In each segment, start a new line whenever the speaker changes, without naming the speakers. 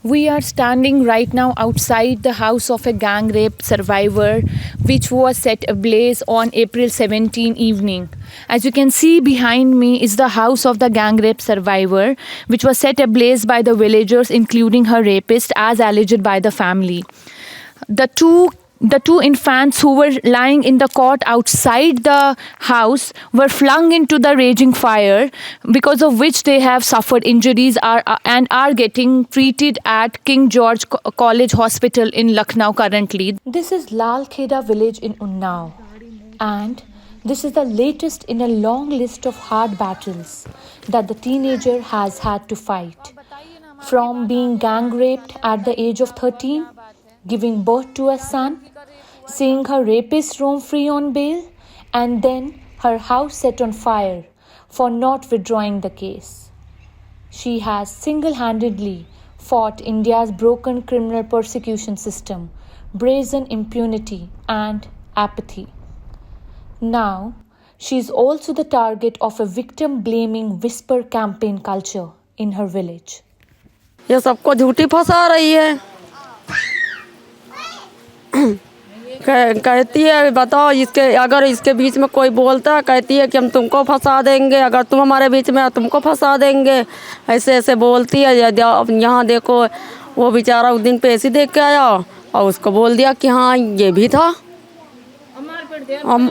We are standing right now outside the house of a gang rape survivor, which was set ablaze on April 17 evening. As you can see behind me is the house of the gang rape survivor, which was set ablaze by the villagers, including her rapist, as alleged by the family. The two infants who were lying in the cot outside the house were flung into the raging fire, because of which they have suffered injuries and are getting treated at King George College Hospital in Lucknow currently. This is Lal Kheda village in Unnao, and this is the latest in a long list of hard battles that the teenager has had to fight. From being gang raped at the age of 13, giving birth to a son, seeing her rapist roam free on bail, and then her house set on fire for not withdrawing the case. She has single-handedly fought India's broken criminal persecution system, brazen impunity, and apathy. Now, she is also the target of a victim-blaming whisper campaign culture in her village.
ये सबको झूठी फंसा रही है। कहती है बताओ, इसके अगर इसके बीच में कोई बोलता है कहती है कि हम तुमको फंसा देंगे, अगर तुम हमारे बीच में तुमको फंसा देंगे, ऐसे ऐसे बोलती है। यहाँ देखो, वो बेचारा उस दिन पैसे दे के आया और उसको बोल दिया कि हाँ ये भी था।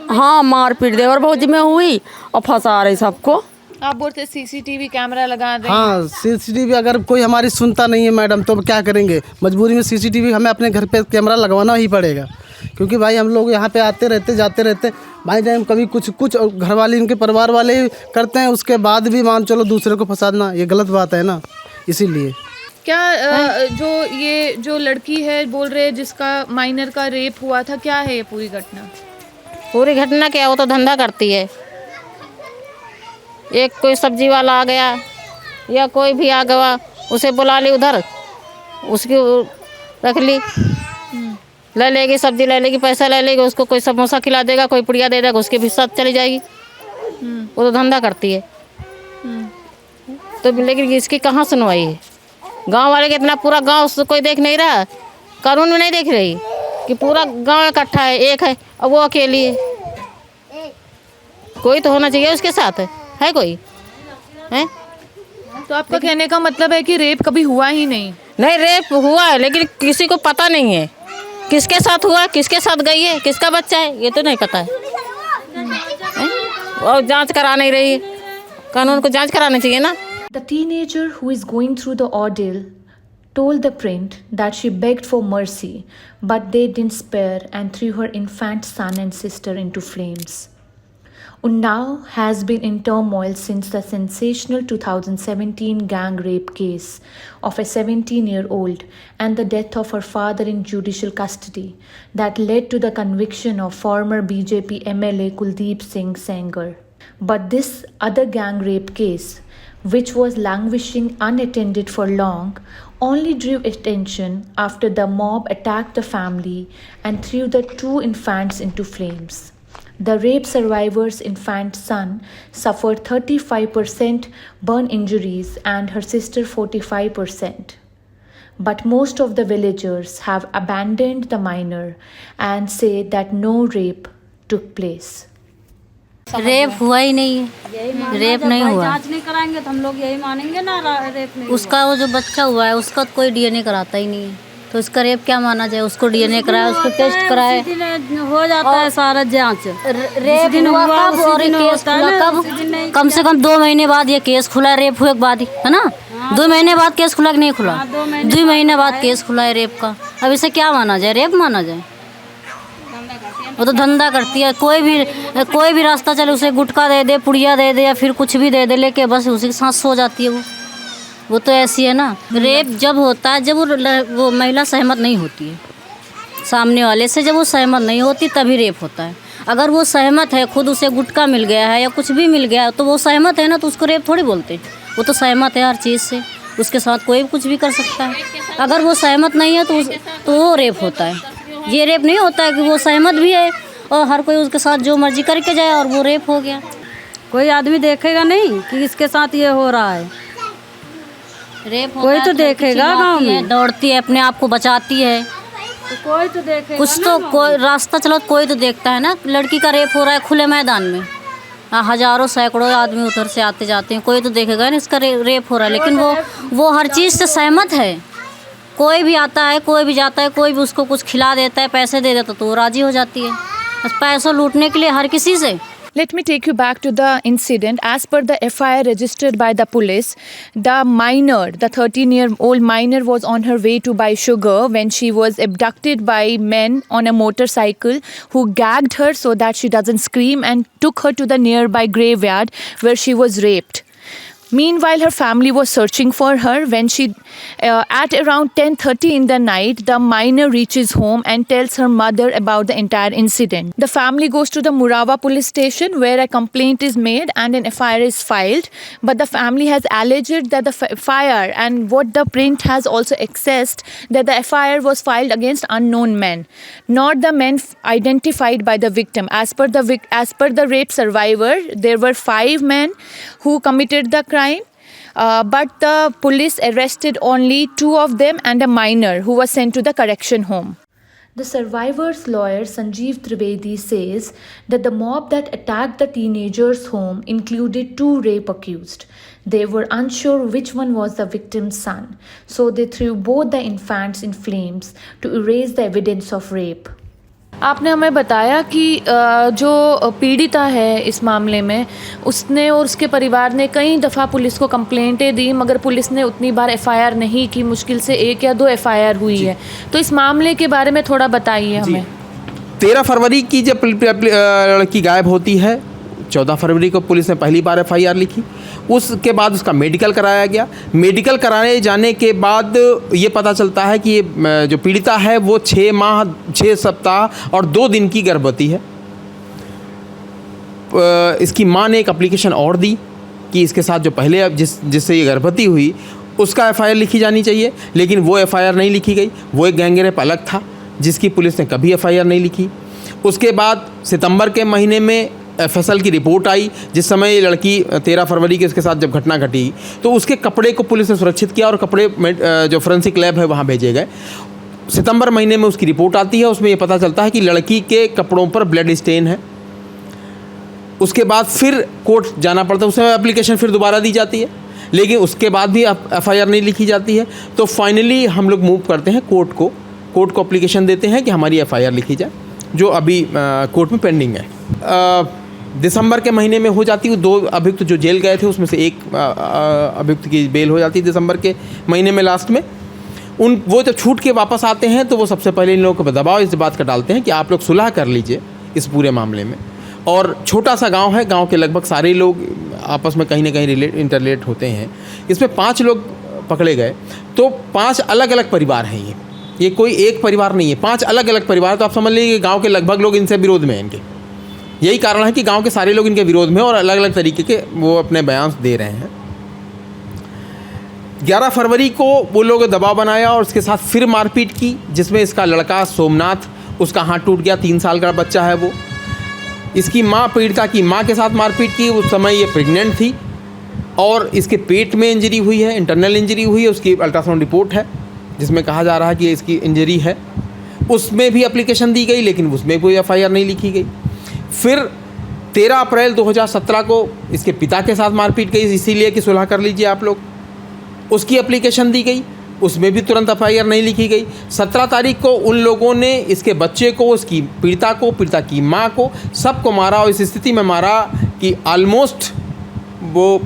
हाँ, मारपीट देवर भौज में हुई और फंसा रही सबको।
आप बोलते सीसीटीवी कैमरा लगा दें।
हाँ, सीसीटीवी अगर कोई हमारी सुनता नहीं है मैडम तो क्या करेंगे? मजबूरी में सीसीटीवी हमें अपने घर पे कैमरा लगवाना ही पड़ेगा, क्योंकि भाई हम लोग यहाँ पे आते रहते जाते रहते। भाई टाइम कभी कुछ घर वाले इनके परिवार वाले ही करते हैं, उसके बाद भी मान चलो दूसरे को फंसाना ये गलत बात है ना। इसीलिए
क्या जो लड़की है बोल रहे जिसका माइनर का रेप हुआ था, क्या है ये पूरी घटना?
पूरी घटना क्या, वो तो धंधा करती है। एक कोई सब्जी वाला आ गया या कोई भी आ गया, उसे बुला ली उधर, उसकी रख ली, ले लेगी सब्जी, ले लेगी पैसा, ले लेगी, उसको कोई समोसा खिला देगा, कोई पुड़िया दे देगा, उसके भी साथ चली जाएगी। वो तो धंधा करती है। तो लेकिन इसकी कहाँ सुनवाई है? गांव वाले के इतना पूरा गांव उसको कोई देख नहीं रहा, कानून में नहीं देख रही कि पूरा गांव इकट्ठा है, एक है और वो अकेली है। कोई तो होना चाहिए उसके साथ, है कोई है?
तो आपका कहने का मतलब है कि रेप कभी हुआ ही नहीं?
नहीं, रेप हुआ है लेकिन किसी को पता नहीं है किसके साथ हुआ, किसके साथ गई है, किसका बच्चा है, ये तो नहीं पता है। और जांच करा नहीं रही है, कानून को जांच कराना चाहिए ना।
The teenager who is going through the ordeal told the print that she begged for mercy, but they didn't spare and threw her infant son and sister into flames. Unnao has been in turmoil since the sensational 2017 gang rape case of a 17-year-old and the death of her father in judicial custody that led to the conviction of former BJP MLA Kuldeep Singh Sengar. But this other gang rape case, which was languishing unattended for long, only drew attention after the mob attacked the family and threw the two infants into flames. The rape survivor's infant son suffered 35% burn injuries and her sister 45%. But most of the villagers have abandoned the minor and say that no rape took place.
Rape हुआ ही नहीं है, rape नहीं हुआ।
जांच नहीं कराएंगे तो हम लोग यही मानेंगे ना रेप नहीं।
उसका वो जो बच्चा हुआ है उसका कोई डीएनए कराता ही नहीं है, तो इसका रेप क्या माना जाए? उसको डीएनए कराए, उसको टेस्ट कराए,
हो जाता है सारा जांच।
रेप हुआ कब और केस खुला कब? कम से कम 2 महीने बाद ये केस खुला, रेप हुए के बाद ही, है ना? 2 महीने बाद केस खुला कि नहीं खुला? 2 महीने बाद केस खुला है रेप का। अब इसे क्या माना जाए, रेप माना जाए? वो तो धंधा करती है। कोई भी रास्ता चले उसे गुटखा दे दे, पुड़िया दे दे या फिर कुछ भी दे दे, लेके बस उसी के साथ सो जाती है वो तो ऐसी है ना। रेप जब होता है जब वो महिला सहमत नहीं होती है सामने वाले से, जब वो सहमत नहीं होती तभी रेप होता है। अगर वो सहमत है, खुद उसे गुटखा मिल गया है या कुछ भी मिल गया है तो वो सहमत है ना, तो उसको रेप थोड़ी बोलते। वो तो सहमत है हर चीज़ से, उसके साथ कोई भी कुछ भी कर सकता है। अगर वो सहमत नहीं है तो वो रेप होता है। ये रेप नहीं होता है कि वो सहमत भी है और हर कोई उसके साथ जो मर्जी करके जाए और वो रेप हो गया।
कोई आदमी देखेगा नहीं कि इसके साथ ये हो रहा है।
रेप होता
कोई
है
तो
लड़की
देखेगा
चिल्लाती
गाँव में।
है, दौड़ती है, अपने आप को बचाती है।
तो कोई तो देखेगा
कुछ
ना
तो
गाँव
कोई रास्ता चलो कोई तो देखता है ना। लड़की का रेप हो रहा है खुले मैदान में, हजारों सैकड़ों आदमी उधर से आते जाते हैं, कोई तो देखेगा ना इसका रेप हो रहा है। लेकिन वो हर चीज़ से सहमत है। कोई भी आता है, कोई भी जाता है, कोई भी उसको कुछ खिला देता है, पैसे दे देता तो वो राजी हो जाती है, बस पैसों लूटने के लिए हर किसी से।
Let me take you back to the incident. As per the FIR registered by the police, the minor, the 13-year-old minor, was on her way to buy sugar when she was abducted by men on a motorcycle who gagged her so that she doesn't scream and took her to the nearby graveyard where she was raped. Meanwhile, her family was searching for her. When she, at around 10:30 in the night, the minor reaches home and tells her mother about the entire incident. The family goes to the Murava police station where a complaint is made and an FIR is filed. But the family has alleged that the FIR and what the print has also accessed that the FIR was filed against unknown men, not the men identified by the victim. As per the rape survivor, there were 5 men who committed the crime. But the police arrested only 2 of them and a minor who was sent to the correction home. The survivor's lawyer Sanjeev Trivedi says that the mob that attacked the teenager's home included 2 rape accused. They were unsure which one was the victim's son, so they threw both the infants in flames to erase the evidence of rape. आपने हमें बताया कि जो पीड़िता है इस मामले में, उसने और उसके परिवार ने कई दफ़ा पुलिस को कंप्लेंटें दी, मगर पुलिस ने उतनी बार FIR नहीं की, मुश्किल से 1 या 2 FIR हुई है। तो इस मामले के बारे में थोड़ा बताइए हमें।
13 फरवरी की जब लड़की गायब होती है, 14 फरवरी को पुलिस ने पहली बार FIR लिखी। उसके बाद उसका मेडिकल कराया गया। मेडिकल कराए जाने के बाद ये पता चलता है कि ये जो पीड़िता है वो 6 माह 6 सप्ताह और 2 दिन की गर्भवती है। इसकी माँ ने एक एप्लीकेशन और दी कि इसके साथ जो पहले जिससे ये गर्भवती हुई उसका FIR लिखी जानी चाहिए, लेकिन वो FIR नहीं लिखी गई। वो एक गैंगरेप अलग था जिसकी पुलिस ने कभी FIR नहीं लिखी। उसके बाद सितंबर के महीने में FSL की रिपोर्ट आई, जिस समय ये लड़की 13 फरवरी के इसके साथ जब घटना घटी तो उसके कपड़े को पुलिस ने सुरक्षित किया और कपड़े जो फोरेंसिक लैब है वहाँ भेजे गए। सितंबर महीने में उसकी रिपोर्ट आती है, उसमें ये पता चलता है कि लड़की के कपड़ों पर ब्लड स्टेन है। उसके बाद फिर कोर्ट जाना पड़ता है, उसमें एप्लीकेशन फिर दोबारा दी जाती है, लेकिन उसके बाद भी FIR नहीं लिखी जाती है। तो फाइनली हम लोग मूव करते हैं कोर्ट को एप्लीकेशन देते हैं कि हमारी FIR लिखी जाए, जो अभी कोर्ट में पेंडिंग है। दिसंबर के महीने में हो जाती है। 2 अभियुक्त जो जेल गए थे उसमें से एक अभियुक्त की बेल हो जाती है दिसंबर के महीने में लास्ट में। वो जब छूट के वापस आते हैं तो वो सबसे पहले इन लोगों को दबाव इस बात का डालते हैं कि आप लोग सुलह कर लीजिए इस पूरे मामले में। और छोटा सा गांव है, गांव के लगभग सारे लोग आपस में कहीं ना कहीं इंटरलेट होते हैं। इसमें 5 लोग पकड़े गए, तो 5 अलग अलग परिवार हैं। ये कोई एक परिवार नहीं है, 5 अलग अलग परिवार। तो आप समझ लीजिए कि गाँव के लगभग लोग इनसे विरोध में हैं। इनके यही कारण है कि गांव के सारे लोग इनके विरोध में और अलग अलग तरीके के वो अपने बयान दे रहे हैं। 11 फरवरी को वो लोग दबाव बनाया और उसके साथ फिर मारपीट की, जिसमें इसका लड़का सोमनाथ, उसका हाथ टूट गया, 3 साल का बच्चा है वो। इसकी माँ, पीड़िता की माँ के साथ मारपीट की। उस समय ये प्रेग्नेंट थी और इसके पेट में इंजरी हुई है, इंटरनल इंजरी हुई है। उसकी अल्ट्रासाउंड रिपोर्ट है जिसमें कहा जा रहा है कि इसकी इंजरी है। उसमें भी एप्लीकेशन दी गई, लेकिन उसमें कोई FIR नहीं लिखी गई। फिर 13 अप्रैल 2017 को इसके पिता के साथ मारपीट गई, इसीलिए कि सुलह कर लीजिए आप लोग। उसकी एप्लीकेशन दी गई, उसमें भी तुरंत FIR नहीं लिखी गई। 17 तारीख को उन लोगों ने इसके बच्चे को, उसकी पीड़िता को, पीड़िता की माँ को, सबको मारा और इस स्थिति में मारा कि ऑलमोस्ट वो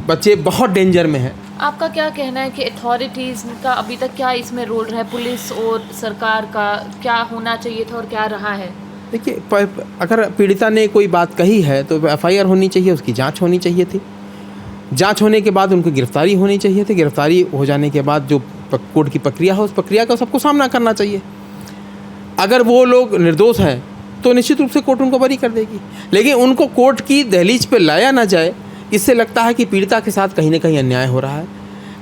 बच्चे बहुत डेंजर में हैं।
आपका क्या कहना है कि अथॉरिटीज़ का अभी तक क्या इसमें रोल रहा है, पुलिस और सरकार का क्या होना चाहिए था और क्या रहा है?
देखिए, अगर पीड़िता ने कोई बात कही है तो FIR होनी चाहिए, उसकी जांच होनी चाहिए थी। जांच होने के बाद उनको गिरफ्तारी होनी चाहिए थी। गिरफ्तारी हो जाने के बाद जो कोर्ट की प्रक्रिया है उस प्रक्रिया का सबको सामना करना चाहिए। अगर वो लोग निर्दोष हैं तो निश्चित रूप से कोर्ट उनको बरी कर देगी, लेकिन उनको कोर्ट की दहलीज पे लाया ना जाए, इससे लगता है कि पीड़िता के साथ कहीं ना कहीं अन्याय हो रहा है।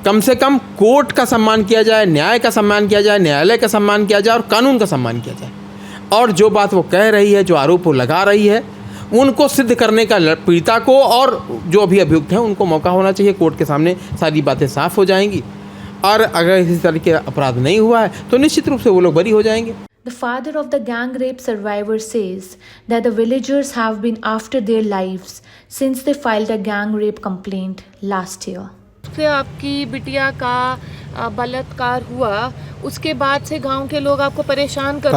कम से कम कोर्ट का सम्मान किया जाए, न्याय का सम्मान किया जाए, न्यायालय का सम्मान किया जाए और कानून का सम्मान किया जाए। और जो बात वो कह रही है, जो आरोप वो लगा रही है, उनको सिद्ध करने का पीड़िता को और जो अभी अभियुक्त हैं उनको मौका होना चाहिए। कोर्ट के सामने सारी बातें साफ हो जाएंगी और अगर इसी तरह के अपराध नहीं हुआ है तो निश्चित रूप से वो लोग बरी हो जाएंगे।
The father of the gang rape survivor says that the villagers have been after their lives since they filed a gang rape complaint last year.
से आपकी बिटिया का बलात्कार हुआ उसके बाद से गांव के लोग आपको परेशान कर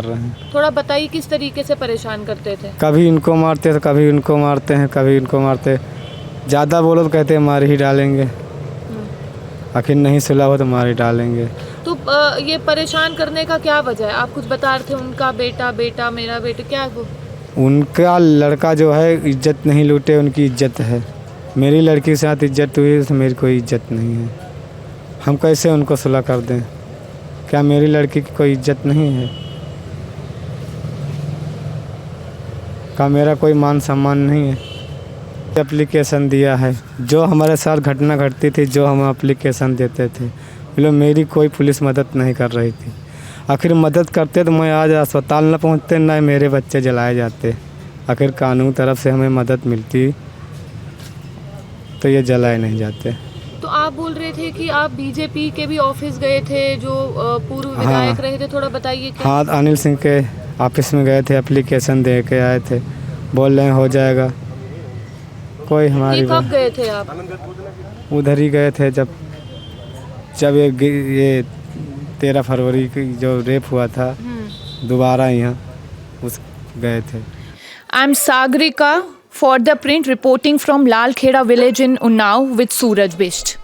रहे हैं। थोड़ा बताइए किस तरीके से परेशान करते थे?
कभी इनको मारते तो कभी इनको मारते हैं, कभी इनको मारते। ज़्यादा बोलो तो कहते हैं मार ही डालेंगे, आखिर नहीं सुलह हो तो मार ही डालेंगे।
तो ये परेशान करने का क्या वजह है? आप कुछ बता रहे थे, उनका बेटा मेरा बेटा, क्या वो?
उनका लड़का जो है इज्जत नहीं लूटे, उनकी इज्जत है। मेरी लड़की के साथ इज्जत हुई तो मेरी कोई इज्जत नहीं है। हम कैसे उनको सुलह कर दें? क्या मेरी लड़की की कोई इज्जत नहीं है? क्या मेरा कोई मान सम्मान नहीं है? एप्लीकेशन दिया है, जो हमारे साथ घटना घटती थी, जो हम एप्लीकेशन देते थे, बोलो मेरी कोई पुलिस मदद नहीं कर रही थी। आखिर मदद करते तो मैं आज अस्पताल न पहुंचते, न मेरे बच्चे जलाए जाते। आखिर कानून तरफ से हमें मदद मिलती तो ये जलाए नहीं जाते।
तो आप बोल रहे थे कि आप बीजेपी के भी ऑफिस गए थे, जो पूर्व विधायक रहे थे, थोड़ा बताइए क्या?
हाँ, अनिल सिंह के ऑफिस में गए थे, एप्लीकेशन दे के आए थे, बोल रहे हैं हो जाएगा। कोई हमारी
कब गए थे आप?
उधर ही गए थे जब ये 13 फरवरी की जो रेप हुआ था, दोबारा यहाँ उस गए थे।
I'm Sagrika for the print, reporting from Lalkheda village in Unnao with Suraj Bisht.